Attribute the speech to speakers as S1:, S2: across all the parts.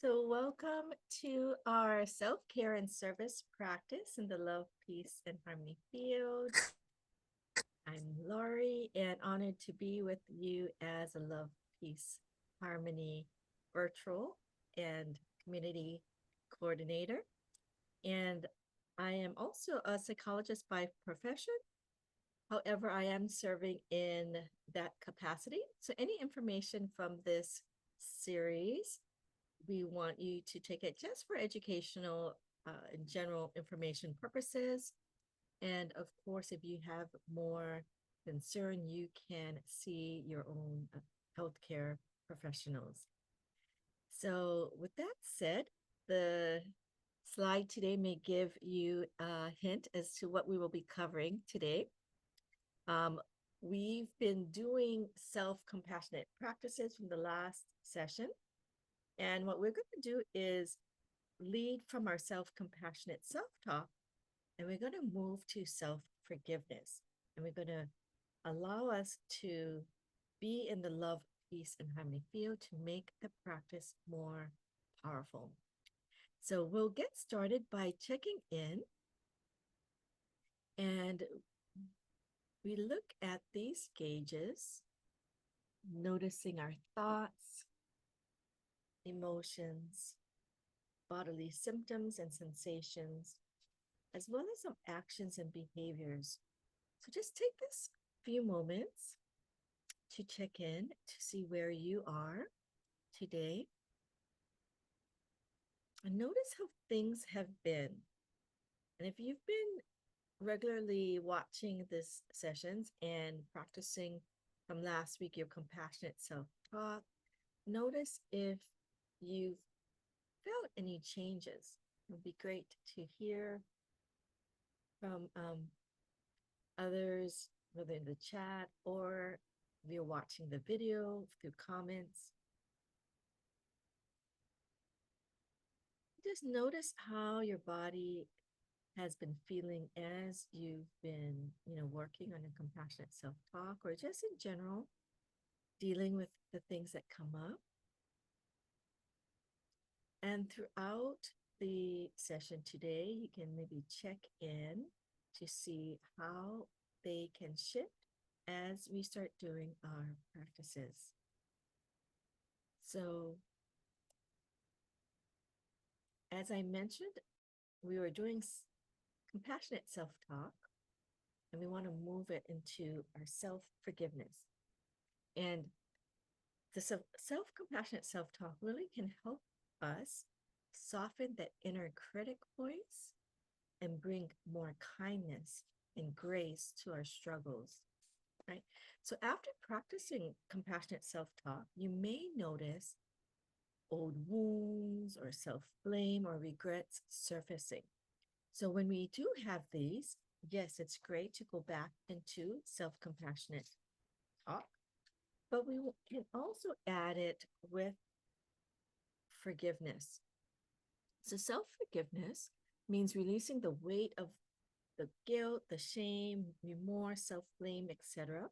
S1: So, welcome to our self care and service practice in the love, peace, and harmony field. I'm Laurie and honored to be with you as a love, peace, harmony virtual and community coordinator. And I am also a psychologist by profession. However, I am serving in that capacity. So, any information from this series we want you to take it just for educational and general information purposes. And of course, if you have more concern, you can see your own healthcare professionals. So, with that said, the slide today may give you a hint as to what we will be covering today. Um, we've been doing self compassionate practices from the last session. And what we're going to do is lead from our self compassionate self talk, and we're going to move to self forgiveness. And we're going to allow us to be in the love, peace, and harmony field to make the practice more powerful. So we'll get started by checking in, and we look at these gauges, noticing our thoughts, emotions, bodily symptoms and sensations, as well as some actions and behaviors. So just take this few moments to check in to see where you are today and notice how things have been. And if you've been regularly watching these sessions and practicing from last week your compassionate self-talk, notice if you've felt any changes. It would be great to hear from others, whether in the chat or if you're watching the video through comments. Just notice how your body has been feeling as you've been, working on a compassionate self-talk or just in general, dealing with the things that come up. And throughout the session today, you can maybe check in to see how they can shift as we start doing our practices. So, as I mentioned, we were doing compassionate self talk, and we want to move it into our self forgiveness. And the self compassionate self talk really can help us soften that inner critic voice and bring more kindness and grace to our struggles, right? So, after practicing compassionate self talk, you may notice old wounds or self blame or regrets surfacing. So, when we do have these, yes, it's great to go back into self compassionate talk, but we can also add it with forgiveness. So, self forgiveness means releasing the weight of the guilt, the shame, remorse, self blame, etc.,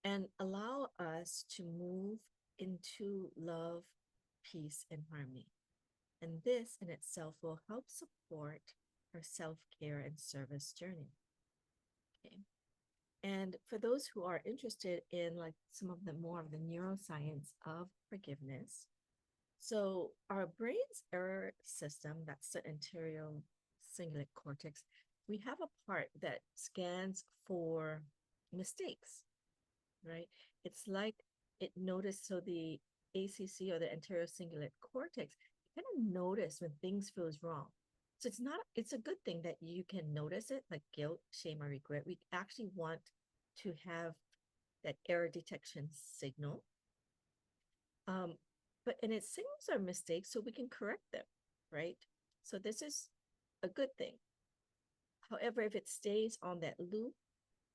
S1: and allow us to move into love, peace, and harmony. And this in itself will help support our self care and service journey. Okay. And for those who are interested in like some of the more of the neuroscience of forgiveness, so our brain's error system, that's the anterior cingulate cortex, we have a part that scans for mistakes, right? It's like it noticed, so the ACC or the anterior cingulate cortex kind of notice when things feels wrong. So it's a good thing that you can notice it, like guilt, shame, or regret. We actually want to have that error detection signal. Um, and it signals our mistakes so we can correct them, right? So this is a good thing. However, if it stays on that loop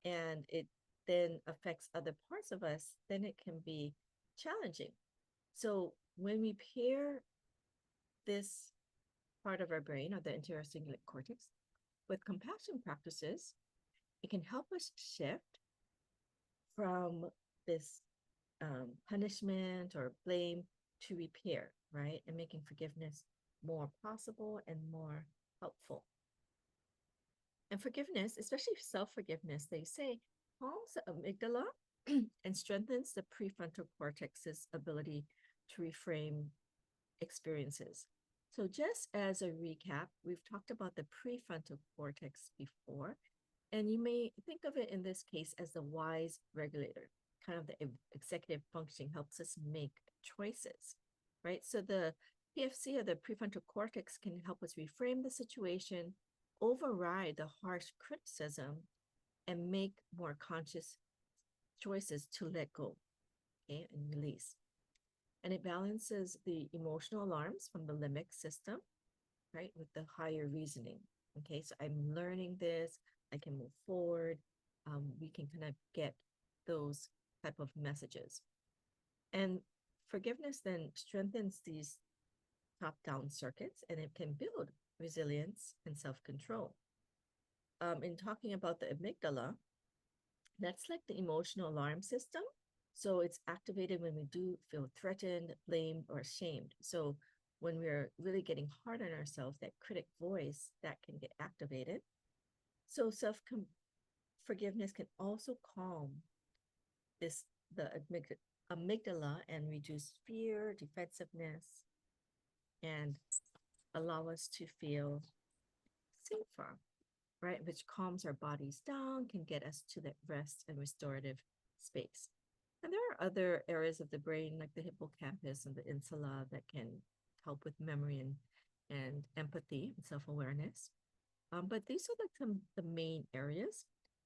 S1: and it then affects other parts of us, then it can be challenging. So when we pair this part of our brain or the anterior cingulate cortex with compassion practices, it can help us shift from this punishment or blame to repair, right? And making forgiveness more possible and more helpful. And forgiveness, especially self-forgiveness, they say calms the amygdala and strengthens the prefrontal cortex's ability to reframe experiences. So, just as a recap, we've talked about the prefrontal cortex before, and you may think of it in this case as the wise regulator, kind of the executive functioning helps us make choices, right? So, the PFC or the prefrontal cortex can help us reframe the situation, override the harsh criticism, and make more conscious choices to let go, okay, and release. And it balances the emotional alarms from the limbic system, right, with the higher reasoning. Okay, so I'm learning this, I can move forward. We can kind of get those type of messages. And forgiveness then strengthens these top-down circuits, and it can build resilience and self-control. In talking about the amygdala, that's like the emotional alarm system. So it's activated when we do feel threatened, blamed, or ashamed. So when we're really getting hard on ourselves, that critic voice that can get activated. So forgiveness can also calm this the amygdala and reduce fear, defensiveness, and allow us to feel safer, right? Which calms our bodies down, can get us to that rest and restorative space. And there are other areas of the brain, like the hippocampus and the insula, that can help with memory and empathy and self-awareness. But these are like some the main areas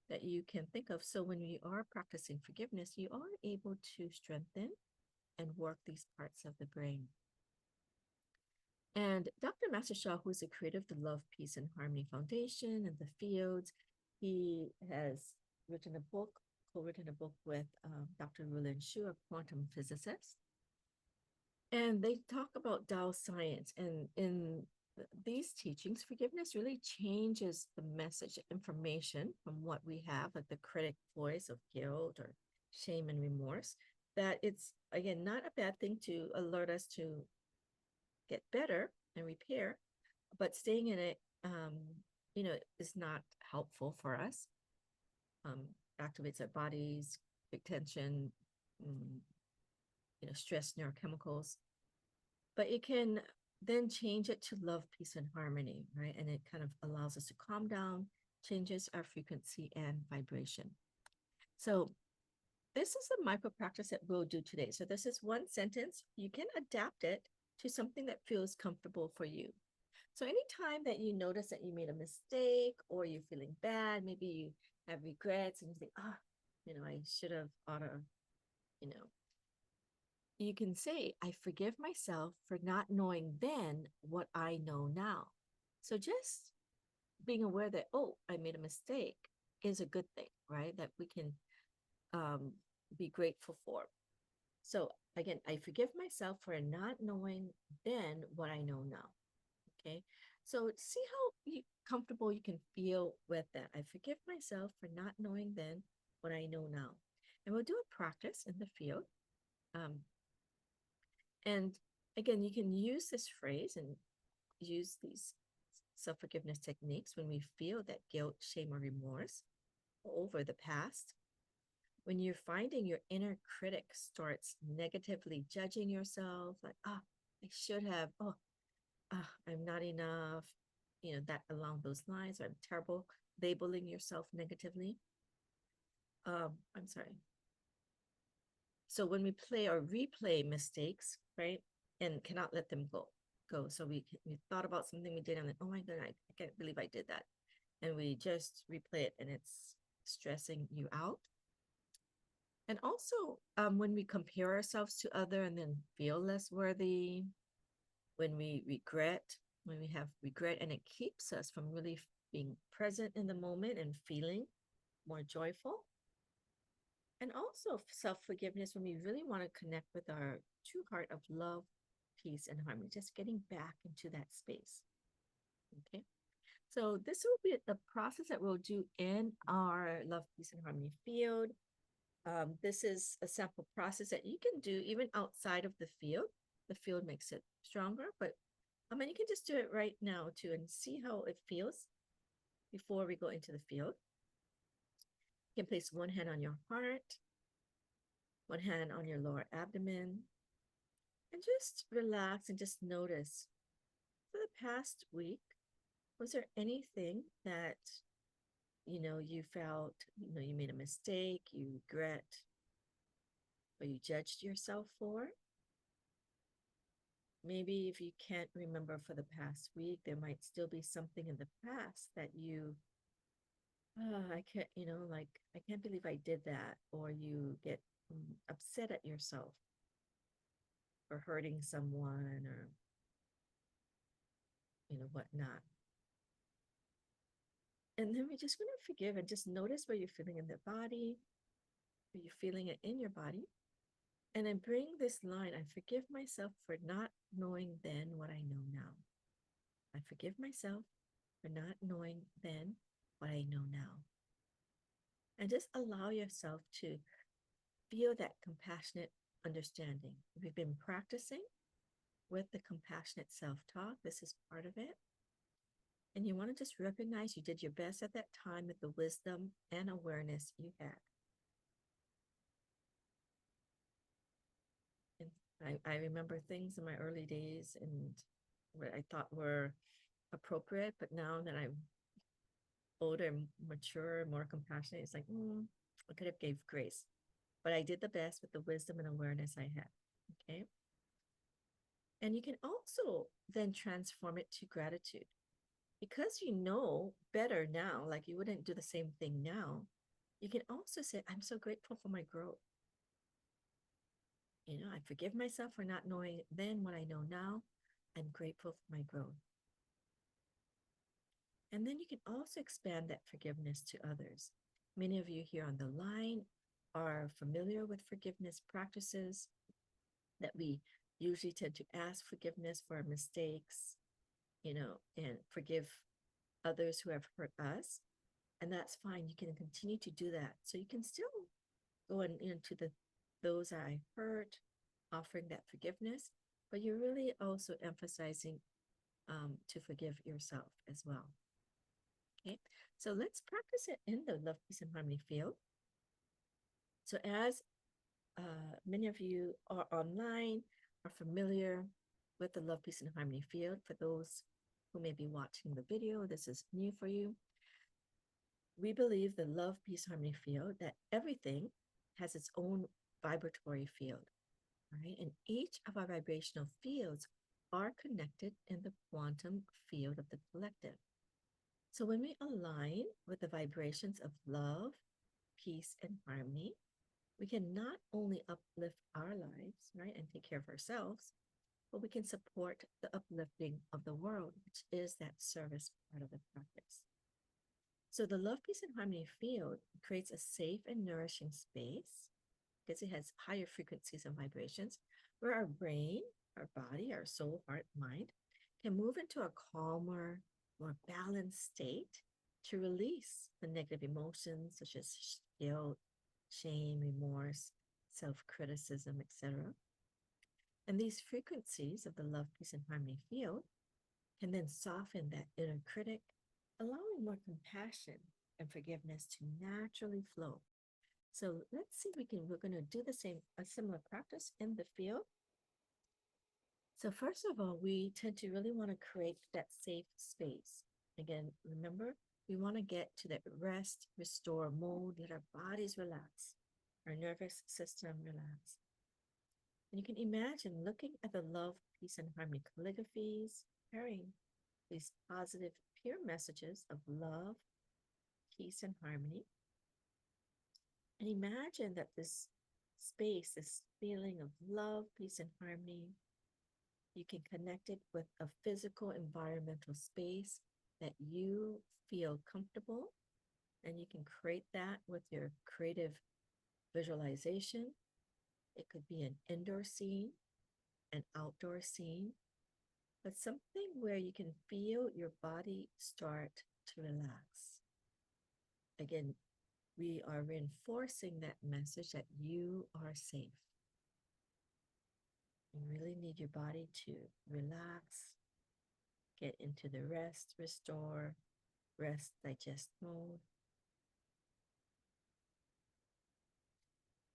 S1: that you can think of. So when you are practicing forgiveness, you are able to strengthen and work these parts of the brain. And Dr. Master Shah, who is the creator of the Love, Peace, and Harmony Foundation and the Fields, he has written a book, co-written a book with Dr. Rulin Shu, a quantum physicist. And they talk about Tao science. And in these teachings, forgiveness really changes the message, information from what we have, like the critic voice of guilt or shame and remorse, that it's, again, not a bad thing to alert us to get better and repair, but staying in it, is not helpful for us. Activates our bodies, big tension, stress neurochemicals. But it can then change it to love, peace, and harmony, right? And it kind of allows us to calm down, changes our frequency and vibration. So this is the micro practice that we'll do today. So this is one sentence. You can adapt it to something that feels comfortable for you. So anytime that you notice that you made a mistake or you're feeling bad, maybe you have regrets and you think, I should have, ought to, you can say, I forgive myself for not knowing then what I know now. So just being aware that, I made a mistake is a good thing, right? That we can be grateful for. So again, I forgive myself for not knowing then what I know now. Okay. So see how comfortable you can feel with that. I forgive myself for not knowing then what I know now. And we'll do a practice in the field. And again, you can use this phrase and use these self-forgiveness techniques when we feel that guilt, shame, or remorse over the past. When you're finding your inner critic starts negatively judging yourself, like, I should have, I'm not enough, that along those lines, or I'm terrible, labeling yourself negatively. I'm sorry. So when we play or replay mistakes, right, and cannot let them go. So we thought about something we did and then, oh my God, I can't believe I did that. And we just replay it and it's stressing you out. And also when we compare ourselves to other and then feel less worthy, when we have regret, and it keeps us from really being present in the moment and feeling more joyful. And also self-forgiveness when we really want to connect with our true heart of love, peace, and harmony, just getting back into that space. Okay. So this will be the process that we'll do in our love, peace, and harmony field. This is a sample process that you can do even outside of the field. the field makes it stronger, but I mean, you can just do it right now too and see how it feels before we go into the field. You can place one hand on your heart, one hand on your lower abdomen, and just relax and just notice for the past week, was there anything that, you felt, you made a mistake, you regret, or you judged yourself for? Maybe if you can't remember for the past week, there might still be something in the past that I can't, like, I can't believe I did that. Or you get upset at yourself for hurting someone or, whatnot. And then we just want to forgive and just notice where you're feeling in the body, where you're feeling it in your body. And then bring this line, I forgive myself for not knowing then what I know now. I forgive myself for not knowing then what I know now. And just allow yourself to feel that compassionate understanding. We've been practicing with the compassionate self-talk. This is part of it. And you want to just recognize you did your best at that time with the wisdom and awareness you had. And I remember things in my early days and what I thought were appropriate, but now that I'm older, mature, more compassionate, it's like, I could have gave grace. But I did the best with the wisdom and awareness I had. Okay. And you can also then transform it to gratitude. Because you know better now, like you wouldn't do the same thing now, you can also say, I'm so grateful for my growth. I forgive myself for not knowing then what I know now. I'm grateful for my growth. And then you can also expand that forgiveness to others. Many of you here on the line are familiar with forgiveness practices that we usually tend to ask forgiveness for our mistakes, and forgive others who have hurt us. And that's fine. You can continue to do that. So you can still go into those I hurt, offering that forgiveness, but you're really also emphasizing to forgive yourself as well. Okay, so let's practice it in the Love, Peace, and Harmony field. So as many of you are online, are familiar with the Love, Peace, and Harmony field. For those who may be watching the video, this is new for you. We believe the Love, Peace, Harmony field, that everything has its own vibratory field, right? And each of our vibrational fields are connected in the quantum field of the collective. So when we align with the vibrations of love, peace, and harmony, we can not only uplift our lives, right, and take care of ourselves, but we can support the uplifting of the world, which is that service part of the practice. So the Love, Peace, and Harmony field creates a safe and nourishing space because it has higher frequencies and vibrations where our brain, our body, our soul, heart, mind can move into a calmer, more balanced state to release the negative emotions such as guilt, shame, remorse, self-criticism, etc. And these frequencies of the Love, Peace, and Harmony field can then soften that inner critic, allowing more compassion and forgiveness to naturally flow. So let's see if we're going to do a similar practice in the field. So first of all, we tend to really want to create that safe space. Again, remember, we want to get to that rest, restore mode, let our bodies relax, our nervous system relax. And you can imagine looking at the Love, Peace, and Harmony calligraphies, carrying these positive, pure messages of love, peace, and harmony. And imagine that this space, this feeling of love, peace, and harmony, you can connect it with a physical environmental space that you feel comfortable, and you can create that with your creative visualization. It could be an indoor scene, an outdoor scene, but something where you can feel your body start to relax. Again, we are reinforcing that message that you are safe. You really need your body to relax, get into the rest, restore, rest, digest mode.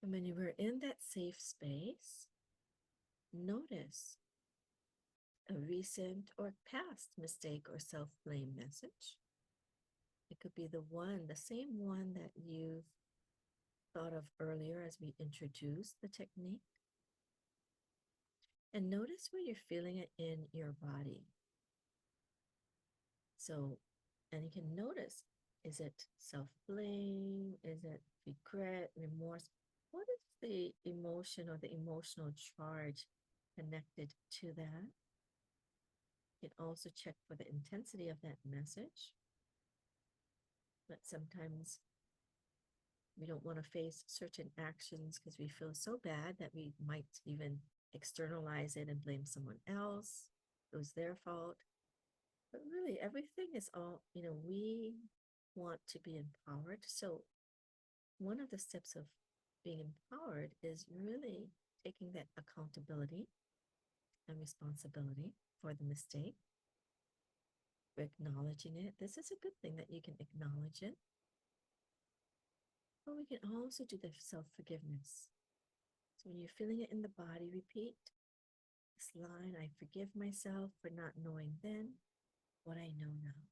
S1: And when you were in that safe space, notice a recent or past mistake or self-blame message. It could be the same one that you've thought of earlier as we introduced the technique. And notice where you're feeling it in your body. So, and you can notice, is it self-blame? Is it regret, remorse? What is the emotion or the emotional charge connected to that? You can also check for the intensity of that message. But sometimes we don't want to face certain actions because we feel so bad that we might even externalize it and blame someone else. It was their fault. But really, everything is all, we want to be empowered. So one of the steps of being empowered is really taking that accountability and responsibility for the mistake, acknowledging it. This is a good thing that you can acknowledge it. But we can also do the self-forgiveness. So when you're feeling it in the body, repeat this line: I forgive myself for not knowing then what I know now.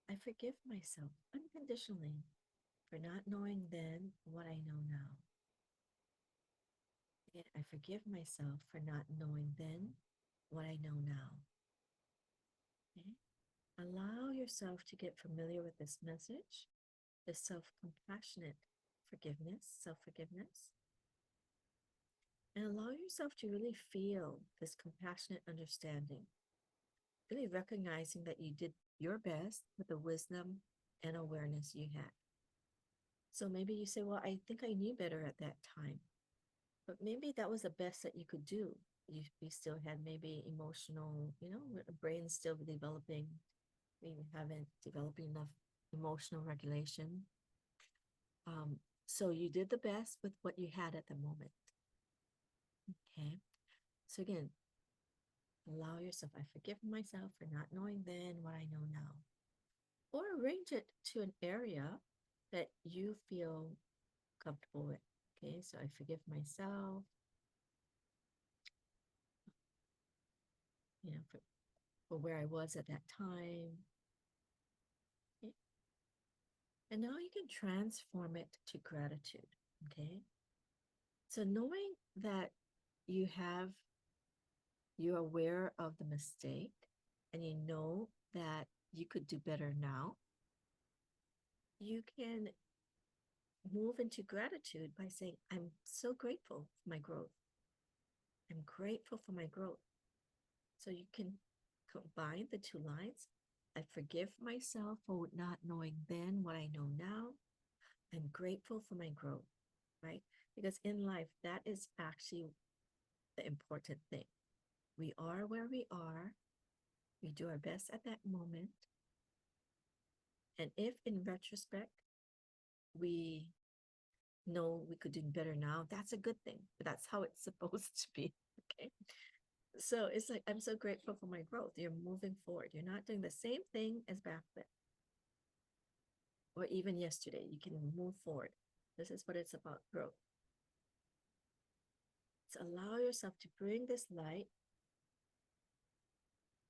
S1: I forgive myself unconditionally for not knowing then what I know now. Again, I forgive myself for not knowing then what I know now. Okay? Allow yourself to get familiar with this message, the self-compassionate forgiveness, self-forgiveness, and allow yourself to really feel this compassionate understanding, really recognizing that you did your best with the wisdom and awareness you had. So maybe you say, well, I think I knew better at that time, but maybe that was the best that you could do. We still had maybe emotional, the brain's still developing. We haven't developed enough emotional regulation. So you did the best with what you had at the moment. Okay. So again, allow yourself, I forgive myself for not knowing then what I know now. Or arrange it to an area that you feel comfortable with. Okay, so I forgive myself, for where I was at that time. Okay. And now you can transform it to gratitude. Okay. So knowing that you're aware of the mistake and you know that you could do better now, you can move into gratitude by saying, I'm so grateful for my growth. I'm grateful for my growth. So you can combine the two lines. I forgive myself for not knowing then what I know now. I'm grateful for my growth, right? Because in life, that is actually the important thing. We are where we are. We do our best at that moment. And if in retrospect, we know we could do better now, that's a good thing. But that's how it's supposed to be. Okay. So it's like, I'm so grateful for my growth. You're moving forward. You're not doing the same thing as back then or even yesterday. You can move forward. This is what it's about, growth. So allow yourself to bring this light,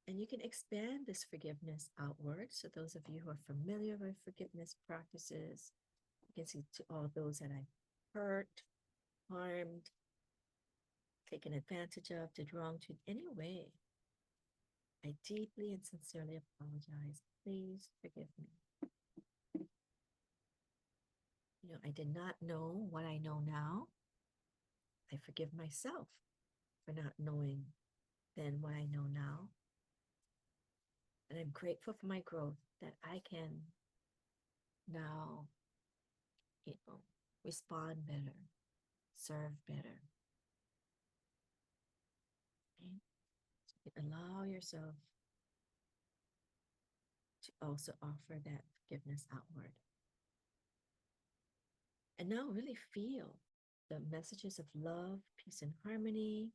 S1: and you can expand this forgiveness outward. So those of you who are familiar with forgiveness practices, you can see to all those that I've hurt, harmed, taken advantage of, did wrong to in any way. I deeply and sincerely apologize. Please forgive me. I did not know what I know now. I forgive myself for not knowing then what I know now. And I'm grateful for my growth that I can now, respond better, serve better. Okay? So allow yourself to also offer that forgiveness outward. And now really feel the messages of love, peace, and harmony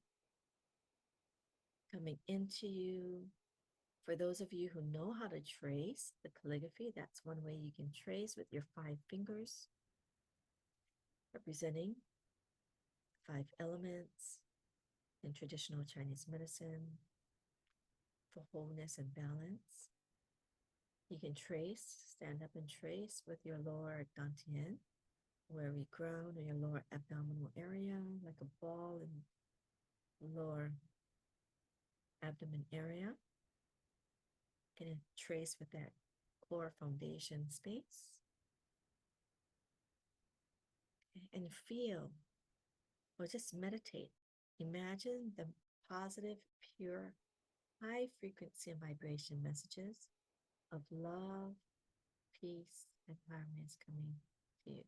S1: coming into you. For those of you who know how to trace the calligraphy, that's one way you can trace with your 5 fingers, representing 5 elements in traditional Chinese medicine for wholeness and balance. You can trace, stand up and trace with your lower dantian, where we ground in your lower abdominal area, like a ball in lower abdomen area. You can trace with that core foundation space. And feel, or just meditate. Imagine the positive, pure, high frequency and vibration messages of love, peace, and harmony is coming to you.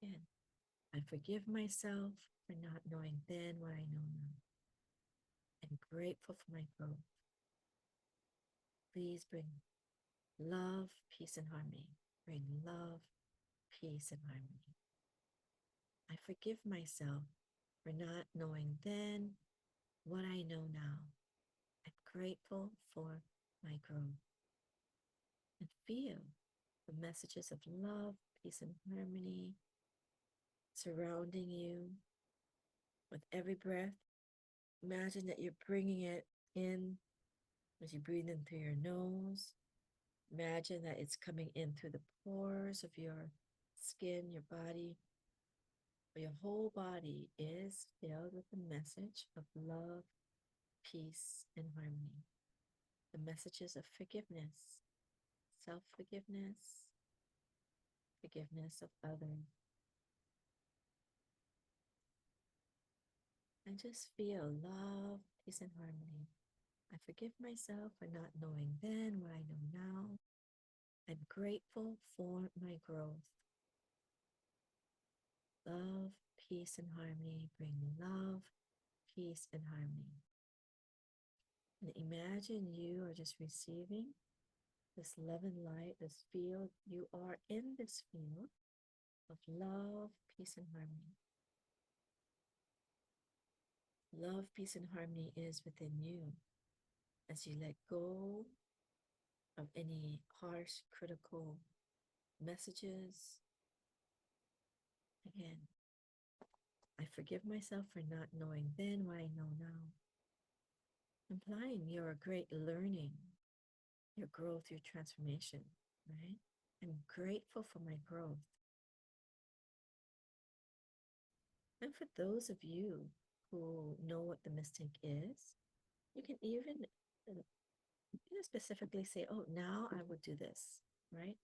S1: Again, I forgive myself for not knowing then what I know now. I'm grateful for my growth. Please bring love, peace, and harmony. Bring love, peace, and harmony. I forgive myself for not knowing then what I know now. I'm grateful for my growth. And feel the messages of love, peace, and harmony surrounding you with every breath. Imagine that you're bringing it in as you breathe in through your nose. Imagine that it's coming in through the pores of your skin, your body. Your whole body is filled with the message of love, peace, and harmony. The messages of forgiveness, self-forgiveness, forgiveness of others. And just feel love, peace, and harmony. I forgive myself for not knowing then what I know now. I'm grateful for my growth. Love, peace, and harmony. Bring love, peace, and harmony. And imagine you are just receiving this love and light, this field. You are in this field of love, peace, and harmony. Love, peace, and harmony is within you as you let go of any harsh, critical messages. Again, I forgive myself for not knowing then what I know now. Implying your great learning, your growth, your transformation, right? I'm grateful for my growth. And for those of you who know what the mistake is, you can even specifically say, oh, now I would do this, right?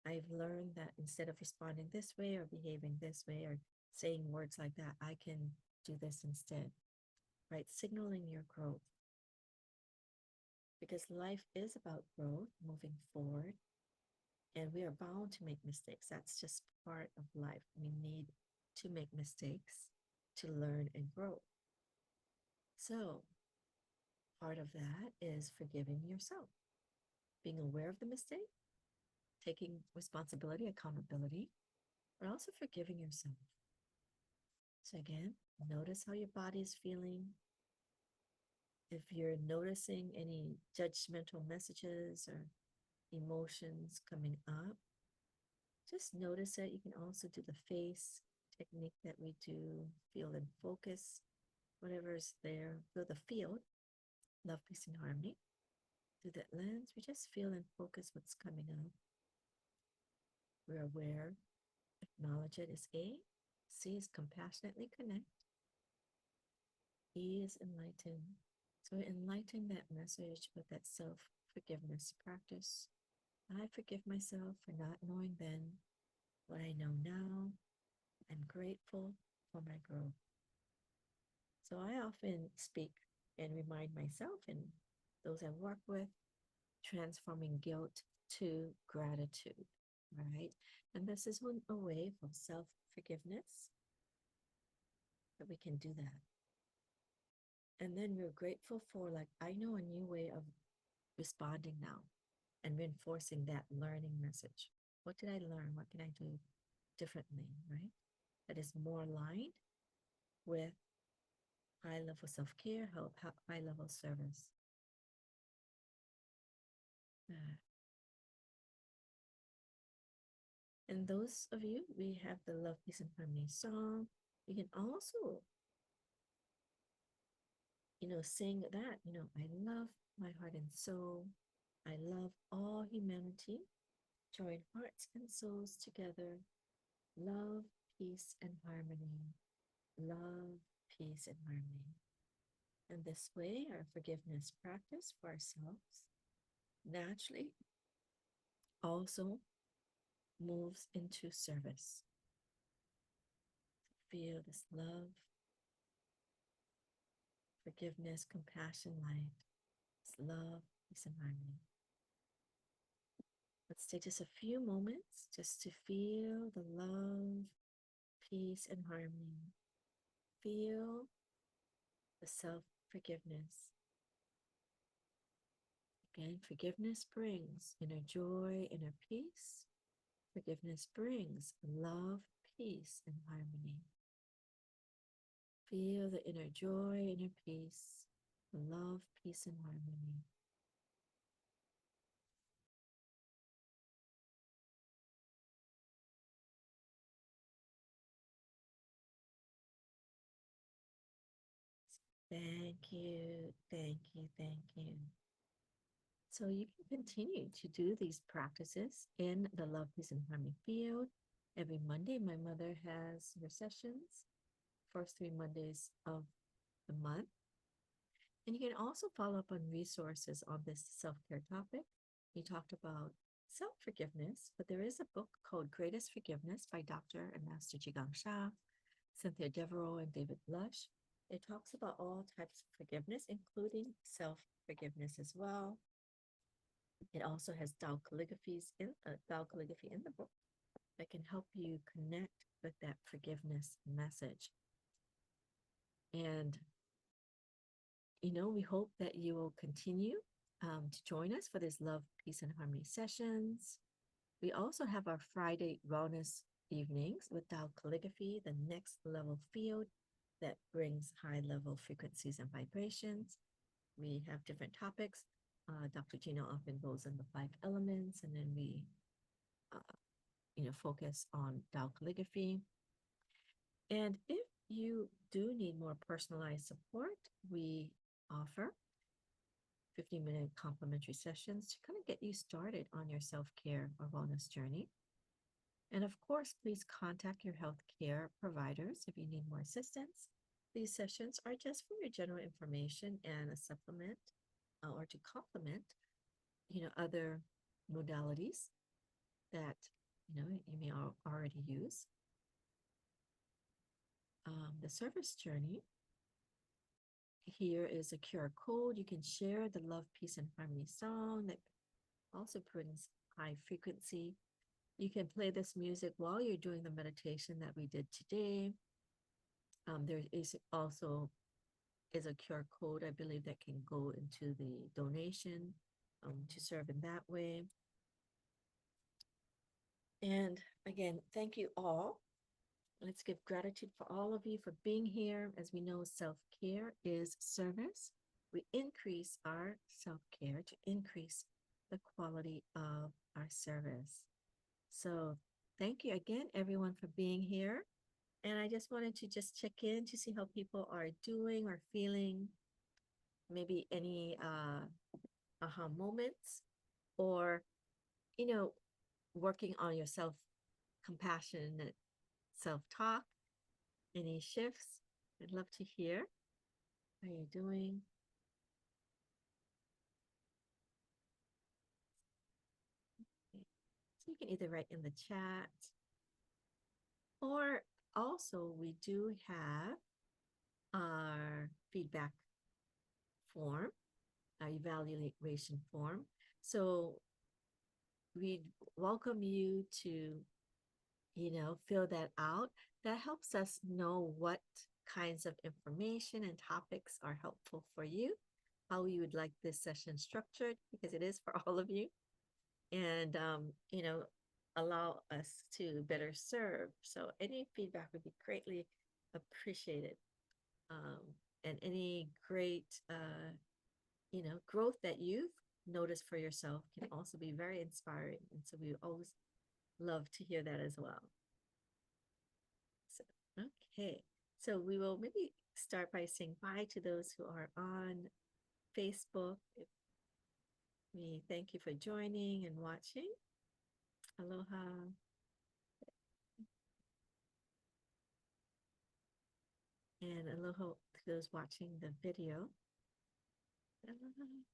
S1: I've learned that instead of responding this way or behaving this way or saying words like that, I can do this instead, right? Signaling your growth. Because life is about growth, moving forward, and we are bound to make mistakes. That's just part of life. We need to make mistakes to learn and grow. So part of that is forgiving yourself, being aware of the mistake, taking responsibility, accountability, but also forgiving yourself. So again, notice how your body is feeling. If you're noticing any judgmental messages or emotions coming up, just notice it. You can also do the face technique that we do, feel and focus, whatever's there, feel the field, love, peace, and harmony. Through that lens, we just feel and focus what's coming up. We're aware, acknowledge it is A. C is compassionately connect. E is enlighten. So enlighten that message with that self-forgiveness practice. I forgive myself for not knowing then what I know now. I'm grateful for my growth. So I often speak and remind myself and those I work with, transforming guilt to gratitude, right? And this is one way for self-forgiveness that we can do that. And then we're grateful for, like, I know a new way of responding now and reinforcing that learning message. What did I learn? What can I do differently, right? That is more aligned with high level self-care, high level service. Uh, and those of you, we have the Love, Peace, and Harmony song. You can also, sing that, I love my heart and soul. I love all humanity. Join hearts and souls together. Love, peace, and harmony. Love, peace, and harmony. And this way, our forgiveness practice for ourselves naturally also moves into service. Feel this love, forgiveness, compassion, light. This love, peace, and harmony. Let's take just a few moments just to feel the love, peace, and harmony. Feel the self-forgiveness. Again, forgiveness brings inner joy, inner peace. Forgiveness brings love, peace, and harmony. Feel the inner joy, inner peace, love, peace, and harmony. Thank you, thank you, thank you. So you can continue to do these practices in the Love, Peace, and Harmony field. Every Monday, my mother has her sessions, first 3 Mondays of the month. And you can also follow up on resources on this self-care topic. We talked about self-forgiveness, but there is a book called Greatest Forgiveness by Dr. and Master Jigang Sha, Cynthia Devereaux, and David Lush. It talks about all types of forgiveness, including self-forgiveness as well. It also has Tao Calligraphy in the book that can help you connect with that forgiveness message. And we hope that you will continue to join us for this Love, Peace, and Harmony sessions. We also have our Friday wellness evenings with Tao Calligraphy, the next level field that brings high level frequencies and vibrations. We have different topics. Dr. Gino often goes in the 5 elements, and then we, focus on Tao Calligraphy. And if you do need more personalized support, we offer 15-minute complimentary sessions to kind of get you started on your self-care or wellness journey. And of course, please contact your healthcare providers if you need more assistance. These sessions are just for your general information and a supplement or to complement, other modalities that, you may already use. The service journey. Here is a QR code. You can share the Love, Peace, and Harmony song that also brings high frequency. You can play this music while you're doing the meditation that we did today. There is also a QR code, I believe, that can go into the donation to serve in that way. And again, thank you all. Let's give gratitude for all of you for being here. As we know, self-care is service. We increase our self-care to increase the quality of our service. So thank you again, everyone, for being here. And I just wanted to just check in to see how people are doing or feeling, maybe any aha moments, or, working on your self-compassion, self-talk, any shifts. I'd love to hear how you're doing. So you can either write in the chat, or also we do have our feedback form, our evaluation form. So we welcome you to, fill that out. That helps us know what kinds of information and topics are helpful for you, how you would like this session structured, because it is for all of you, and, allow us to better serve. So any feedback would be greatly appreciated. and any great, growth that you've noticed for yourself can also be very inspiring. And so we always love to hear that as well. So, okay. So we will maybe start by saying bye to those who are on Facebook. We thank you for joining and watching. Aloha. And aloha to those watching the video. Aloha.